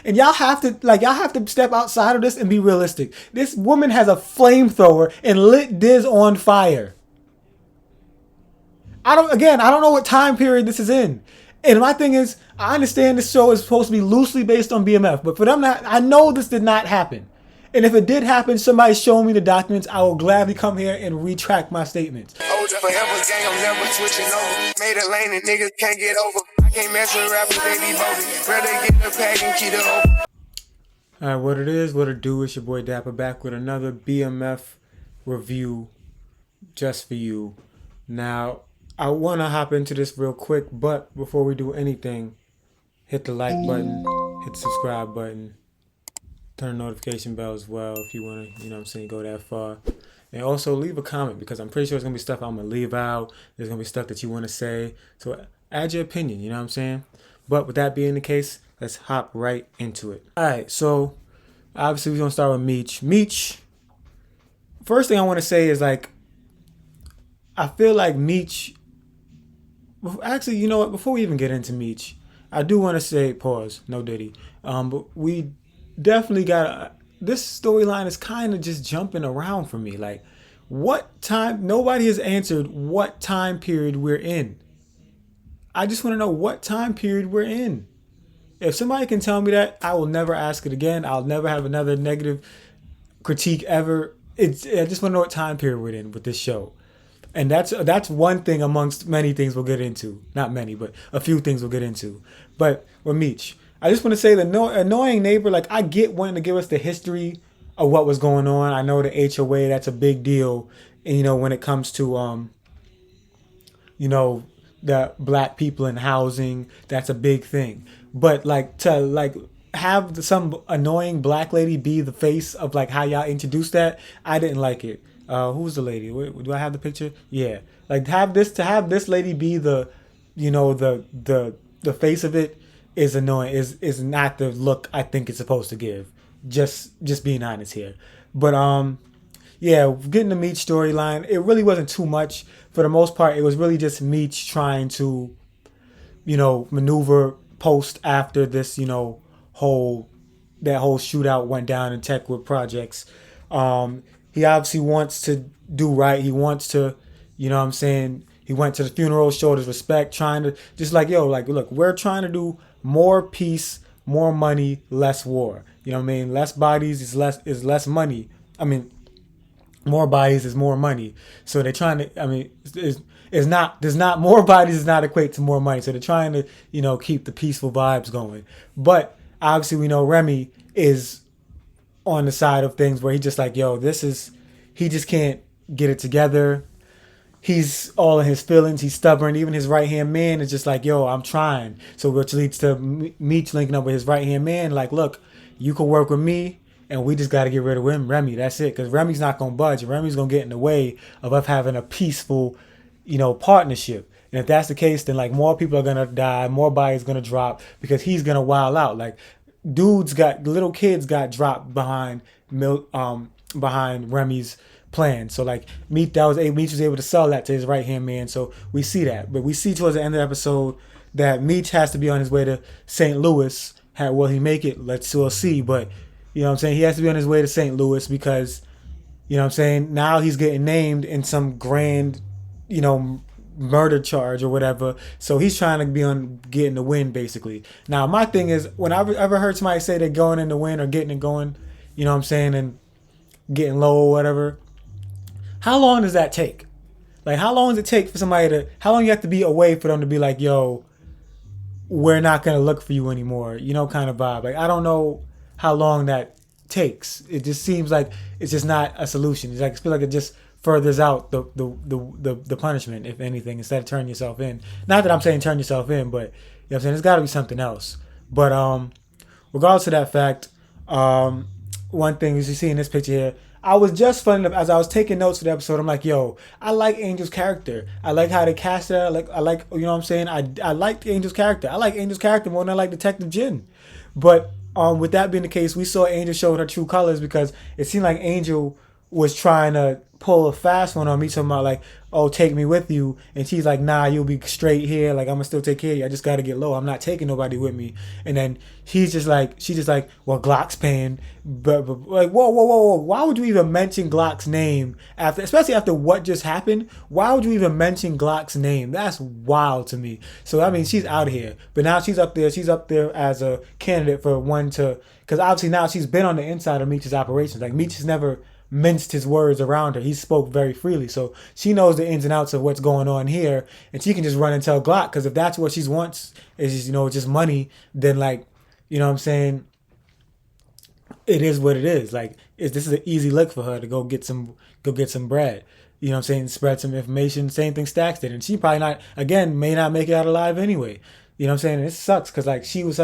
And y'all have to step outside of this and be realistic. This woman has a flamethrower and lit Diz on fire. I don't know what time period this is in. And my thing is, I understand this show is supposed to be loosely based on BMF, but for them I know this did not happen. And if it did happen, somebody show me the documents. I will gladly come here and retract my statements. Forever gang, I'm never switching over. Made a lane and niggas can't get over. I can't mess with rappers, they be voting. Rather get the pack and keep it over. Alright, what it is, what it do, it's your boy Dapper back with another BMF review just for you. Now, I want to hop into this real quick, but before we do anything, hit the like button, hit the subscribe button, turn the notification bell as well if you want to, go that far. And also leave a comment because I'm pretty sure there's going to be stuff I'm going to leave out. There's going to be stuff that you want to say. So add your opinion, you know what I'm saying? But with that being the case, let's hop right into it. All right, so obviously we're going to start with Meech. Meech, first thing I want to say is I feel like Meech, actually, you know what, before we even get into Meech, I do want to say, pause, no Diddy, but we definitely got this storyline is kind of just jumping around for me. Like, what time? Nobody has answered what time period we're in. I just want to know what time period we're in. If somebody can tell me that, I will never ask it again. I'll never have another negative critique ever. I just want to know what time period we're in with this show. And that's one thing amongst many things we'll get into. Not many, but a few things we'll get into. But with Meech, I just want to say the annoying neighbor, I get wanting to give us the history of what was going on. I know the HOA, that's a big deal. And, when it comes to, the black people in housing, that's a big thing. But, to have some annoying black lady be the face of, how y'all introduced that, I didn't like it. Who's the lady? Wait, do I have the picture? Yeah. Have this lady be the face of it is annoying. Is not the look I think it's supposed to give. Just being honest here. But yeah, getting the Meech storyline, it really wasn't too much. For the most part, it was really just Meech trying to, maneuver post after this, whole shootout went down in Techwood Projects. He obviously wants to do right. He wants to, he went to the funeral, showed his respect, trying to just look, we're trying to do more peace, more money, less war. You know what I mean? Less bodies is less money. I mean, more bodies is more money. So they're trying to, more bodies does not equate to more money. So they're trying to, keep the peaceful vibes going. But obviously we know Remy is on the side of things where he just he just can't get it together. He's all in his feelings. He's stubborn. Even his right-hand man is just I'm trying. So which leads to Meech linking up with his right-hand man. Look, you can work with me and we just got to get rid of Remy. That's it. Because Remy's not going to budge. Remy's going to get in the way of us having a peaceful, partnership. And if that's the case, then more people are going to die. More bodies going to drop because he's going to wild out. Little kids got dropped behind Remy's plan. So Meech was able to sell that to his right hand man. So we see that. But we see towards the end of the episode that Meech has to be on his way to St. Louis. Will he make it? We'll see. But he has to be on his way to St. Louis because now he's getting named in some grand murder charge or whatever. So he's trying to be on getting the win basically. Now my thing is, when I ever heard somebody say they're going in the win or getting it going, and getting low or whatever, how long does that take? How long does it take for somebody how long you have to be away for them to be yo, we're not going to look for you anymore, kind of vibe. I don't know how long that takes. It just seems like it's just not a solution. It's I feel like it just furthers out the punishment, if anything, instead of turning yourself in. Not that I'm saying turn yourself in, but I'm saying there's got to be something else. But regardless of that fact, one thing is you see in this picture here, I was just funny enough as I was taking notes for the episode. I'm yo, I like Angel's character. I like how they cast her. I like you know what I'm saying. I like Angel's character. I like Angel's character more than I like Detective Jin. But with that being the case, we saw Angel show her true colors because it seemed like Angel was trying to pull a fast one on me, talking about like, oh, take me with you, and she's like, nah, you'll be straight here. Like I'm gonna still take care of you. I just gotta get low. I'm not taking nobody with me. And then she's just like, well, Glock's paying, but like, whoa. Why would you even mention Glock's name after, especially after what just happened? Why would you even mention Glock's name? That's wild to me. So I mean, she's out here, but now she's up there. She's up there as a candidate for one to, because obviously now she's been on the inside of Meech's operations. Like Meech has never minced his words around her. He spoke very freely. So she knows the ins and outs of what's going on here. And she can just run and tell Glock. Because if that's what she wants is just, just money, then like, you know what I'm saying? It is what it is. Like this is an easy lick for her to go get some bread. You know what I'm saying? Spread some information. Same thing Stacks did. And she probably not, again, may not make it out alive anyway. You know what I'm saying? And it sucks because like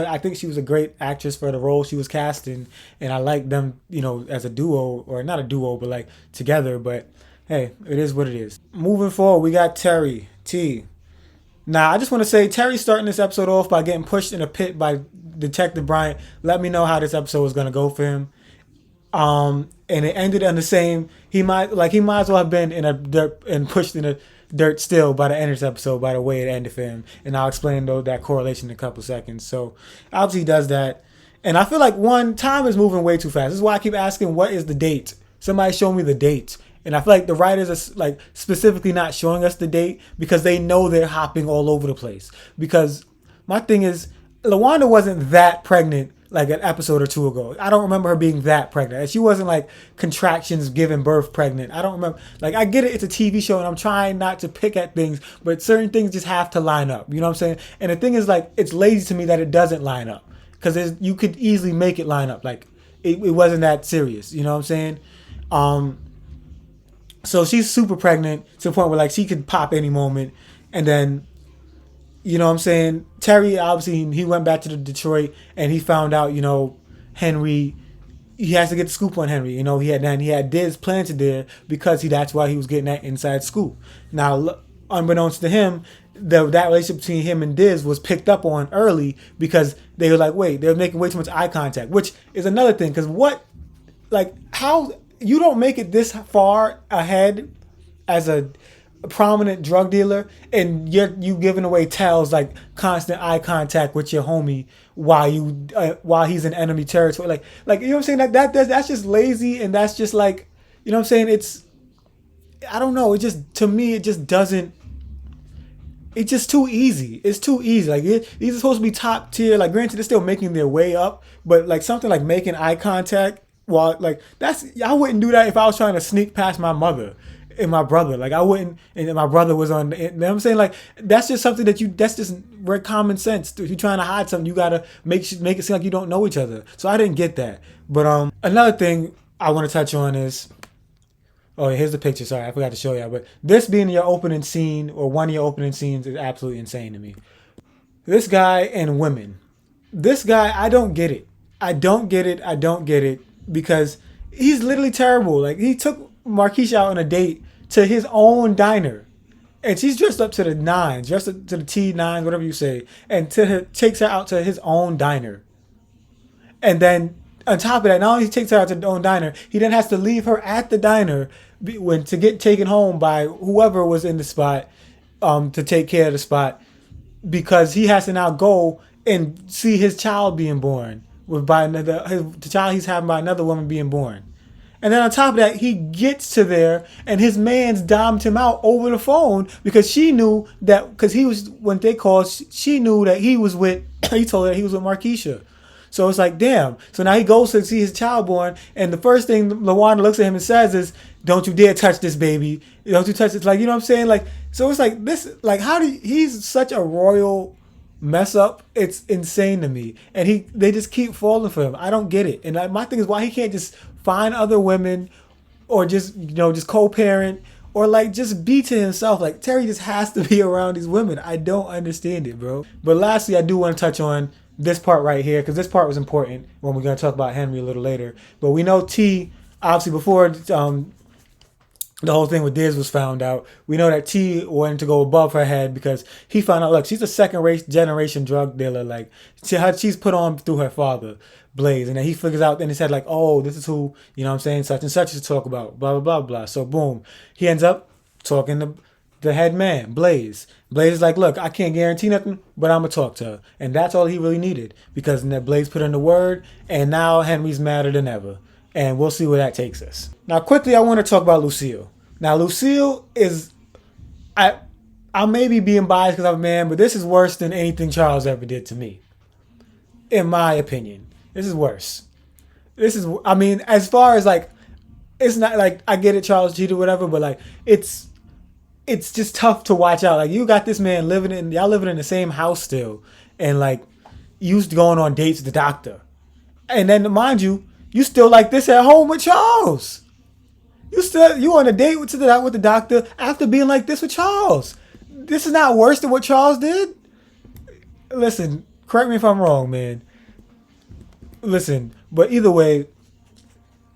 I think she was a great actress for the role she was cast in, and I like them, as a duo, or not a duo, but like together. But hey, it is what it is. Moving forward, we got Terry T. Now, I just want to say Terry's starting this episode off by getting pushed in a pit by Detective Bryant. Let me know how this episode was gonna go for him. And it ended on the same. He might as well have been in a dirt and pushed in a dirt still by the end of this episode, by the way it ended for him. And I'll explain though that correlation in a couple seconds. So obviously he does that, and I feel like time is moving way too fast. This is why I keep asking, what is the date? Somebody show me the date. And I feel like the writers are like specifically not showing us the date because they know they're hopping all over the place. Because my thing is, LaWanda wasn't that pregnant like an episode or two ago. I don't remember her being that pregnant. She wasn't like contractions giving birth pregnant. I don't remember. Like, I get it, it's a TV show and I'm trying not to pick at things, but certain things just have to line up. You know what I'm saying? And the thing is, like, it's lazy to me that it doesn't line up. Because you could easily make it line up. Like, it wasn't that serious. You know what I'm saying? So she's super pregnant to the point where like she could pop any moment. And then, you know what I'm saying, Terry, obviously, he went back to the Detroit and he found out, Henri, he has to get the scoop on Henri. He had Diz planted there because that's why he was getting that inside scoop. Now, unbeknownst to him, that relationship between him and Diz was picked up on early because they were like, wait, they're making way too much eye contact, which is another thing. Because how you don't make it this far ahead as a prominent drug dealer and you giving away tells like constant eye contact with your homie while he's in enemy territory, like you know what I'm saying, that's just lazy, and that's just like, you know what I'm saying, it's, I don't know, it just, to me, it just doesn't, it's just too easy. It's too easy. Like, these are supposed to be top tier. Like, granted, they're still making their way up, but like something like making eye contact, well, like I wouldn't do that if I was trying to sneak past my mother and my brother. Like, I wouldn't, and my brother was on, you know what I'm saying? Like, that's just something that's just very common sense. If you're trying to hide something, you gotta make it seem like you don't know each other. So I didn't get that. But another thing I want to touch on is, oh, here's the picture. Sorry, I forgot to show y'all. But this being your opening scene, or one of your opening scenes, is absolutely insane to me. This guy and women. This guy, I don't get it. I don't get it because he's literally terrible. Like, he took Marquisha out on a date to his own diner, and she's dressed up to the nines, dressed up to the T9, whatever you say, and takes her out to his own diner. And then on top of that, not only he takes her out to his own diner, he then has to leave her at the diner to get taken home by whoever was in the spot, to take care of the spot, because he has to now go and see his child being born the child he's having by another woman being born. And then on top of that, he gets to there and his man's domed him out over the phone because she knew that, because he was, when they called, she knew that he was with, he told her he was with Marquisha. So it's like, damn. So now he goes to see his child born, and the first thing LaWanda looks at him and says is, don't you dare touch this baby. Don't you touch this. Like, you know what I'm saying? Like, so it's like this, like, he's such a royal mess up. It's insane to me. And they just keep falling for him. I don't get it. And my thing is, why he can't just find other women, or just, just co-parent, or like just be to himself. Like, Terry just has to be around these women. I don't understand it, bro. But lastly, I do want to touch on this part right here, because this part was important when we're going to talk about Henri a little later. But we know T, obviously, before the whole thing with Diz was found out, we know that T wanted to go above her head because he found out, look, she's a second generation drug dealer. Like, she's put on through her father. Blaze. And then he figures out, and he said like, oh, this is who, you know what I'm saying, such and such to talk about, blah, blah, blah, blah. So boom, he ends up talking to the head man, Blaze. Blaze is like, look, I can't guarantee nothing, but I'm going to talk to her. And that's all he really needed, because Blaze put in the word, and now Henry's madder than ever. And we'll see where that takes us. Now, quickly, I want to talk about Lucille. Now, Lucille is, I may be being biased because I'm a man, but this is worse than anything Charles ever did to me. In my opinion. This is worse. This is, I mean, as far as like, it's not like, I get it, Charles cheated or whatever, but like, it's just tough to watch out. Like, you got this man y'all living in the same house still, and like, you going on dates with the doctor. And then, mind you, you still like this at home with Charles. You on a date with the doctor after being like this with Charles. This is not worse than what Charles did? Listen, correct me if I'm wrong, man. Listen, but either way,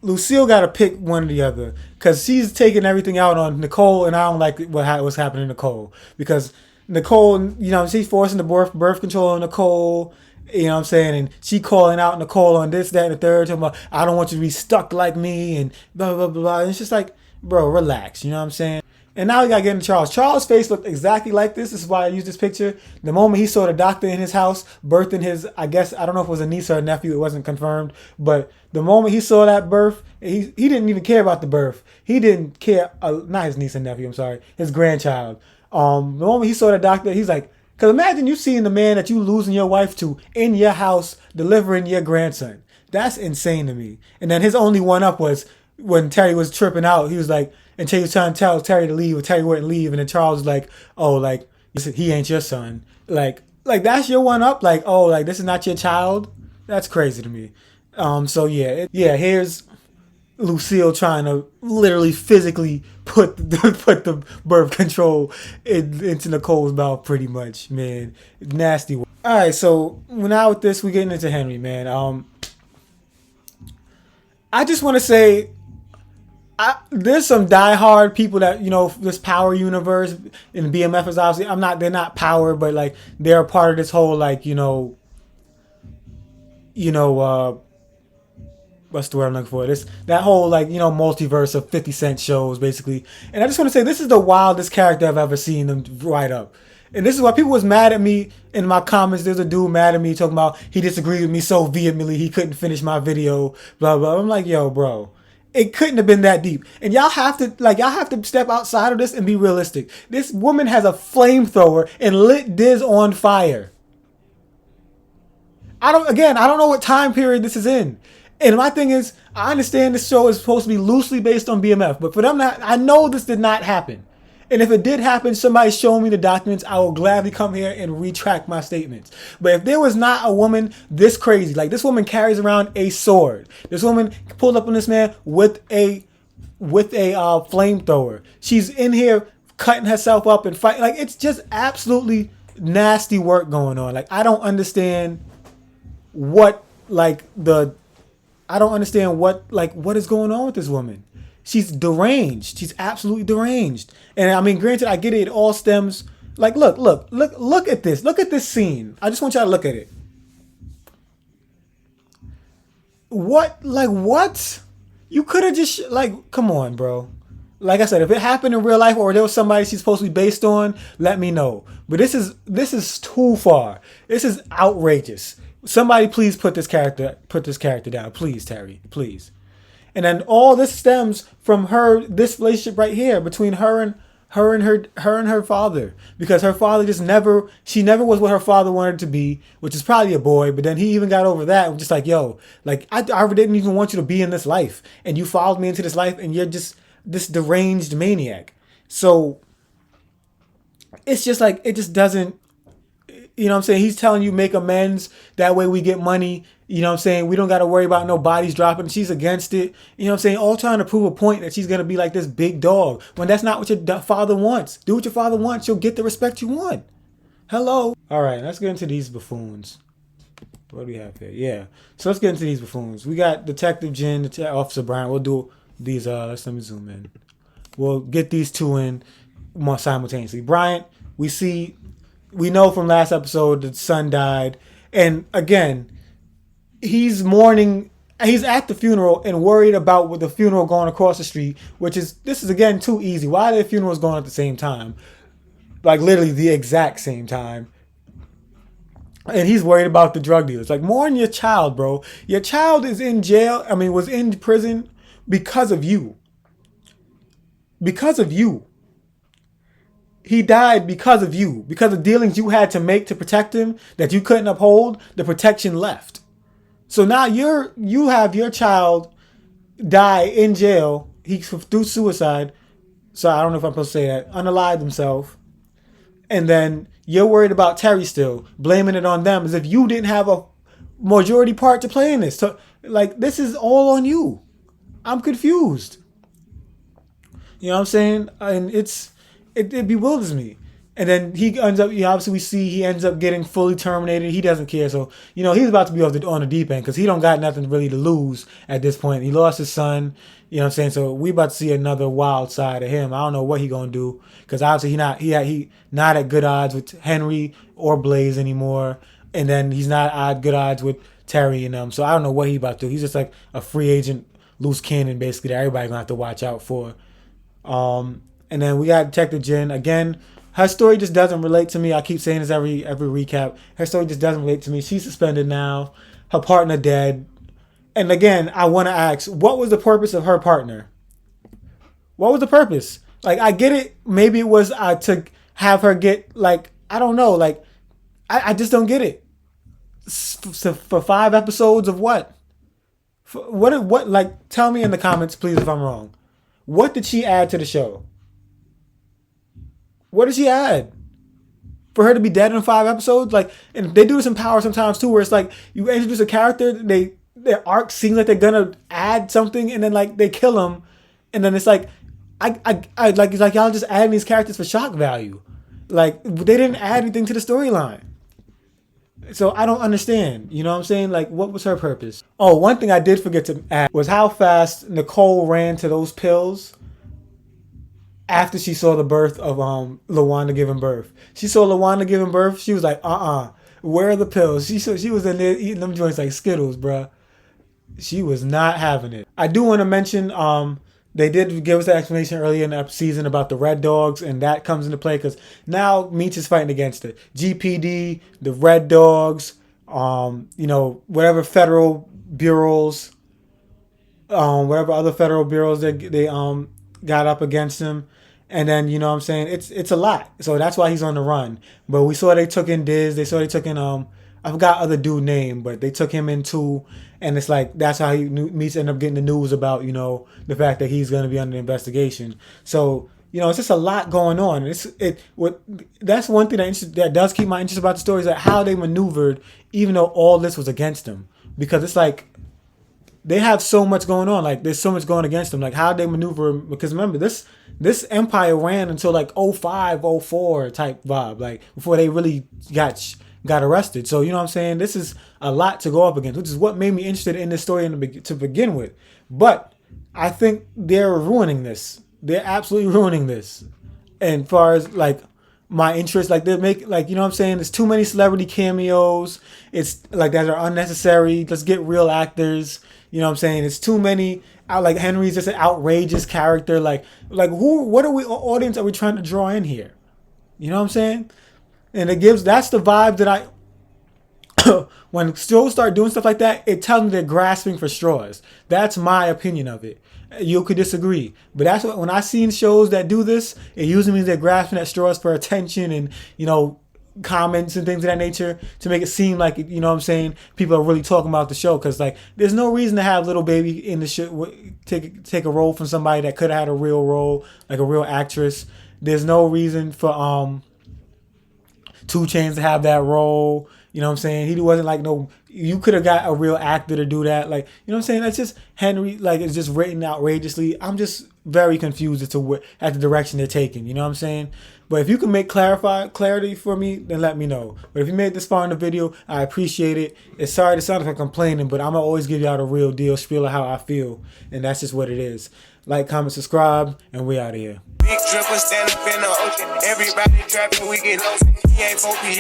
Lucille got to pick one or the other, because she's taking everything out on Nicole, and I don't like what's happening to Nicole, because Nicole, you know, she's forcing the birth control on Nicole, you know what I'm saying, and she calling out Nicole on this, that, and the third, talking about, I don't want you to be stuck like me, and blah, blah, blah, blah. And it's just like, bro, relax, you know what I'm saying? And now we got to get into Charles. Charles' face looked exactly like this. This is why I used this picture. The moment he saw the doctor in his house birthing his, I guess, I don't know if it was a niece or a nephew. It wasn't confirmed. But the moment he saw that birth, he didn't even care about the birth. He didn't care, not his niece and nephew, I'm sorry, his grandchild. The moment he saw the doctor, he's like, because imagine you seeing the man that you losing your wife to in your house delivering your grandson. That's insane to me. And then his only one up was when Terry was tripping out. He was like, and Terry was trying to tell Terry to leave, or Terry wouldn't leave, and then Charles was like, "Oh, like he ain't your son, like that's your one up, like, oh, like this is not your child." That's crazy to me. So yeah, here's Lucille trying to literally physically put the birth control into Nicole's mouth, pretty much, man. Nasty. All right, so now with this, we're getting into Henri, man. I just want to say, there's some diehard people that, you know, this power universe, and BMF is obviously, they're not power, but like they're a part of this whole, like, you know, what's the word I'm looking for? That whole, like, you know, multiverse of 50 Cent shows, basically. And I just want to say, this is the wildest character I've ever seen them write up. And this is why people was mad at me in my comments. There's a dude mad at me talking about he disagreed with me so vehemently he couldn't finish my video, blah, blah. I'm like, yo, bro. It couldn't have been that deep. And y'all have to step outside of this and be realistic. This woman has a flamethrower and lit Diz on fire. I don't know what time period this is in. And my thing is, I understand this show is supposed to be loosely based on BMF, but for them, I know this did not happen. And if it did happen, somebody show me the documents, I will gladly come here and retract my statements. But if there was not a woman this crazy, like this woman carries around a sword. This woman pulled up on this man with a flamethrower. She's in here cutting herself up and fighting. Like, it's just absolutely nasty work going on. Like, I don't understand what is going on with this woman. She's deranged. She's absolutely deranged. And I mean, granted, I get it. It all stems. Like, look at this. Look at this scene. I just want y'all to look at it. What? You could have just, come on, bro. Like I said, if it happened in real life or there was somebody she's supposed to be based on, let me know. But this is too far. This is outrageous. Somebody please put this character down. Please, Terry. Please. And then all this stems from this relationship right here between her and her father, because her father she never was what her father wanted to be, which is probably a boy. But then he even got over that and just like, yo, like I didn't even want you to be in this life, and you followed me into this life, and you're just this deranged maniac. So it's just like, it just doesn't. You know what I'm saying? He's telling you make amends. That way we get money. You know what I'm saying? We don't got to worry about no bodies dropping. She's against it. You know what I'm saying? All trying to prove a point that she's going to be like this big dog, when that's not what your father wants. Do what your father wants. You'll get the respect you want. Hello. All right, let's get into these buffoons. What do we have here? Yeah. So let's get into these buffoons. We got Detective Jen, Officer Brian. We'll do these. Let me zoom in. We'll get these two in more simultaneously. Bryant, we know from last episode that son died. And again, he's mourning. He's at the funeral and worried about with the funeral going across the street, which is this is again too easy. Why are the funerals going at the same time? Like literally the exact same time. And he's worried about the drug dealers. Like, mourn your child, bro. Your child is in jail. I mean, was in prison because of you. Because of you. He died because of you. Because of dealings you had to make to protect him that you couldn't uphold, the protection left. So now you have your child die in jail. He through suicide. So I don't know if I'm supposed to say that. Unalived himself. And then you're worried about Terry still, blaming it on them as if you didn't have a majority part to play in this. So, like, this is all on you. I'm confused. You know what I'm saying? And it bewilders me. And then he ends up, obviously we see he ends up getting fully terminated. He doesn't care. So, he's about to be on the deep end because he don't got nothing really to lose at this point. He lost his son. You know what I'm saying? So we about to see another wild side of him. I don't know what he gonna do because obviously he not at good odds with Henri or Blaze anymore. And then he's not at good odds with Terry and them. So I don't know what he about to do. He's just like a free agent, loose cannon basically that everybody gonna have to watch out for. And then we got Detective Jen again. Her story just doesn't relate to me. I keep saying this every recap. Her story just doesn't relate to me. She's suspended now. Her partner dead. And again, I want to ask, what was the purpose of her partner? What was the purpose? Like, I get it. Maybe it was to have her get, like, I don't know. Like, I just don't get it. For 5 episodes of what? What? Like, tell me in the comments, please, if I'm wrong. What did she add to the show? What did she add? For her to be dead in 5 episodes? Like, and they do this in Power sometimes too, where it's like you introduce a character, their arc seems like they're gonna add something, and then like they kill them, and then it's like, it's like y'all just adding these characters for shock value. Like, they didn't add anything to the storyline. So I don't understand. You know what I'm saying? Like, what was her purpose? Oh, one thing I did forget to add was how fast Nicole ran to those pills after she saw the birth of LaWanda giving birth. She saw LaWanda giving birth. She was like, where are the pills? She was in there eating them joints like Skittles, bruh. She was not having it. I do want to mention they did give us an explanation earlier in the season about the Red Dogs, and that comes into play because now Meech is fighting against it. GPD, the Red Dogs, whatever federal bureaus, whatever other federal bureaus they got up against him. And then, you know what I'm saying, it's a lot. So that's why he's on the run. But we saw they took in Diz. They saw they took in, I forgot other dude name, but they took him in too. And it's like, that's how Meech ended up getting the news about, the fact that he's going to be under investigation. So, it's just a lot going on. That's one thing that does keep my interest about the story is that how they maneuvered, even though all this was against them. Because it's like, they have so much going on. Like, there's so much going against them. Like, how they maneuver. Because remember, this empire ran until like 05, 04 type vibe. Like, before they really got arrested. So, you know what I'm saying? This is a lot to go up against, which is what made me interested in this story to begin with. But I think they're ruining this. They're absolutely ruining this. And as far as, like, my interest, like, they make, like, you know what I'm saying? There's too many celebrity cameos. It's, like, that are unnecessary. Let's get real actors. You know what I'm saying? It's too many. Like, Henry's just an outrageous character. Like what audience are we trying to draw in here? You know what I'm saying? And that's the vibe that when shows start doing stuff like that, it tells me they're grasping for straws. That's my opinion of it. You could disagree, but that's when I seen shows that do this, it usually means they're grasping at straws for attention and, comments and things of that nature to make it seem like, you know what I'm saying, people are really talking about the show. Because, like, there's no reason to have Little Baby in the show take a role from somebody that could have had a real role, like a real actress. There's no reason for 2 Chainz to have that role. You know what I'm saying? He wasn't like you could have got a real actor to do that. Like, you know what I'm saying? That's just Henry, like, it's just written outrageously. I'm just very confused as to at the direction they're taking. You know what I'm saying? But if you can make clarity for me, then let me know. But if you made this far in the video, I appreciate it. It's sorry to sound like I'm complaining, but I'm going to always give y'all the real deal spiel of how I feel. And that's just what it is. Like, comment, subscribe, and we out of here. Big dripper stand up in the ocean. Everybody trapping, we get lost. He ain't focused.